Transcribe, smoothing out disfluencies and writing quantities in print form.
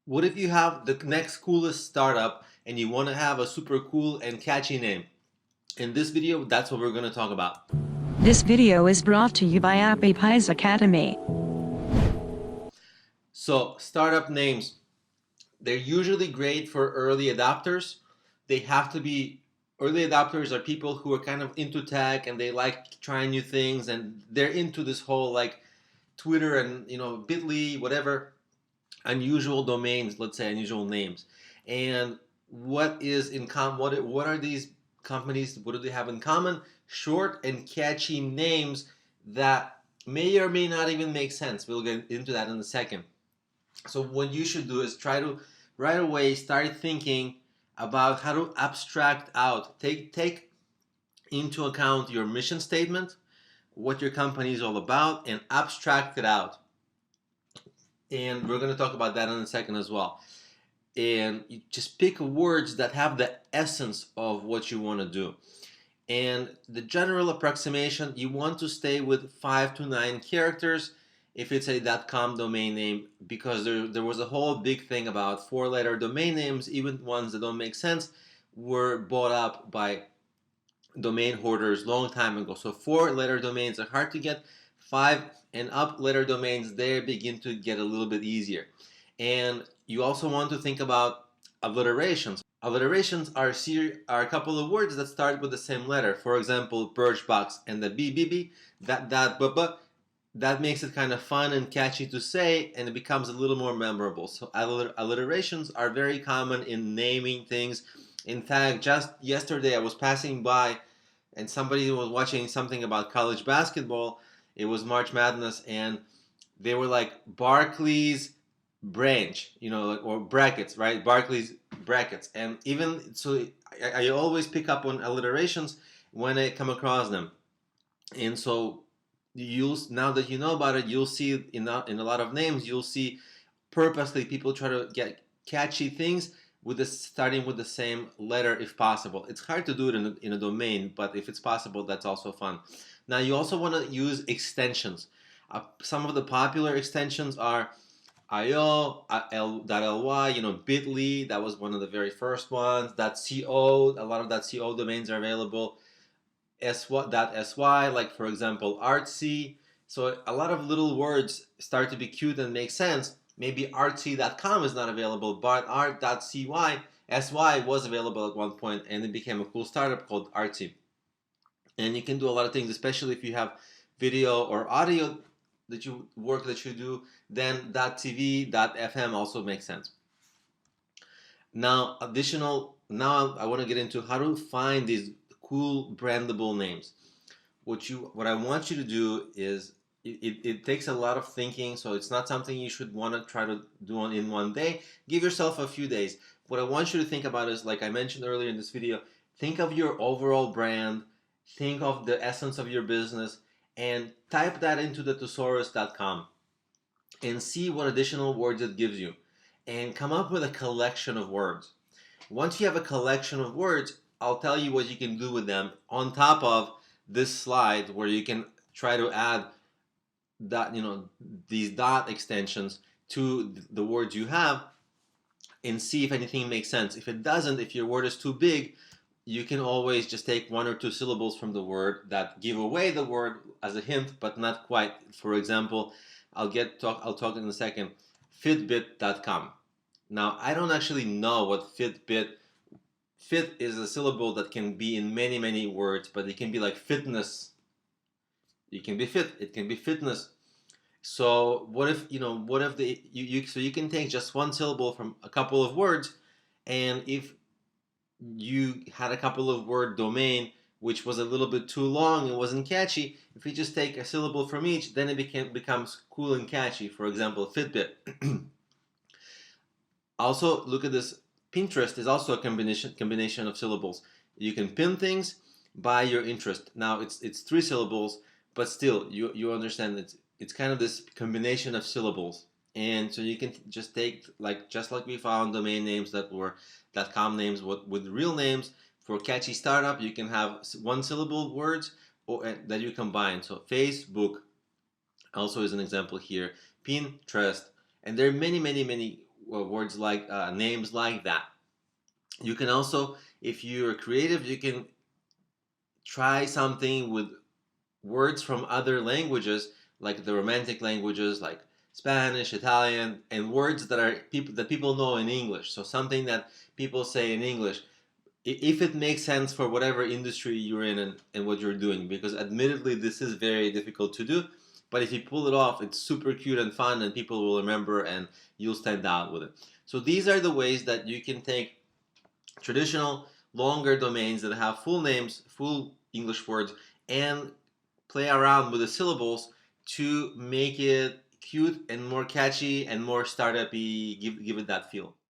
What if you have the next coolest startup and you want to have a super cool and catchy name? In this video, that's what we're going to talk about. This video is brought to you by Appy Pie Academy. So, startup names, they're usually great for early adopters. They have to be early adopters are people who are kind of into tech and they like trying new things and they're into this whole like Twitter and Bitly, whatever, unusual domains, let's say unusual names. And what is in common? What are these companies? What do they have in common? Short and catchy names that may or may not even make sense. We'll get into that in a second. So what you should do is try to right away start thinking about how to abstract out, take into account your mission statement, what your company is all about, and abstract it out. And we're going to talk about that in a second as well. And you just pick words that have the essence of what you want to do. And the general approximation, you want to stay with 5 to 9 characters if it's a .com domain name, because there was a whole big thing about 4-letter domain names, even ones that don't make sense, were bought up by domain hoarders long time ago. So 4-letter domains are hard to get. 5 and up letter domains, they begin to get a little bit easier. And you also want to think about alliterations. Alliterations are a couple of words that start with the same letter. For example, Birchbox and the BBB, that makes it kind of fun and catchy to say, and it becomes a little more memorable. So alliterations are very common in naming things. In fact, just yesterday I was passing by and somebody was watching something about college basketball. It was March Madness, and they were like Barclays branch, or brackets, right? Barclays brackets. And even so, I always pick up on alliterations when I come across them. And so now that you know about it, you'll see in a lot of names, you'll see purposely people try to get catchy things starting with the same letter if possible. It's hard to do it in a domain, but if it's possible, that's also fun. Now you also want to use extensions. Some of the popular extensions are .io, .ly, Bitly, that was one of the very first ones. .co, a lot of .co domains are available. .sy, like for example artsy. So a lot of little words start to be cute and make sense. Maybe artsy.com is not available, but art.cy, sy was available at one point, and it became a cool startup called Artsy. And you can do a lot of things, especially if you have video or audio that you do, then .tv, .fm also makes sense. Now I want to get into how to find these cool brandable names. What I want you to do is it takes a lot of thinking, so it's not something you should want to try to do in one day. Give yourself a few days. What I want you to think about is, like I mentioned earlier in this video, think of your overall brand, think of the essence of your business, and type that into the thesaurus.com and see what additional words it gives you, and come up with a collection of words. Once you have a collection of words, I'll tell you what you can do with them on top of this slide, where you can try to add these dot extensions to the words you have and see if anything makes sense. If it doesn't, if your word is too big, you can always just take 1 or 2 syllables from the word that give away the word as a hint, but not quite. For example, I'll talk in a second. Fitbit.com. Now, I don't actually know what Fit is a syllable that can be in many, many words, but it can be like fitness. It can be fit. It can be fitness. So what if you can take just 1 syllable from a couple of words, and if you had a couple of word domain which was a little bit too long and wasn't catchy, if you just take a syllable from each, then it becomes cool and catchy. For example, Fitbit. Also, look at this. Pinterest is also a combination of syllables. You can pin things by your interest. Now it's 3 syllables, but still you understand it's kind of this combination of syllables. And so you can just take, just like we found domain names that were .com names with real names. For catchy startup, you can have 1 syllable words that you combine. So Facebook also is an example here. Pinterest. And there are many, many, many words like names like that. You can also, if you're creative, you can try something with words from other languages, like the romantic languages, like Spanish, Italian, and words that people know in English. So something that people say in English, if it makes sense for whatever industry you're in and what you're doing. Because admittedly, this is very difficult to do. But if you pull it off, it's super cute and fun, and people will remember, and you'll stand out with it. So these are the ways that you can take traditional longer domains that have full names, full English words, and play around with the syllables to make it cute and more catchy and more startupy, give it that feel.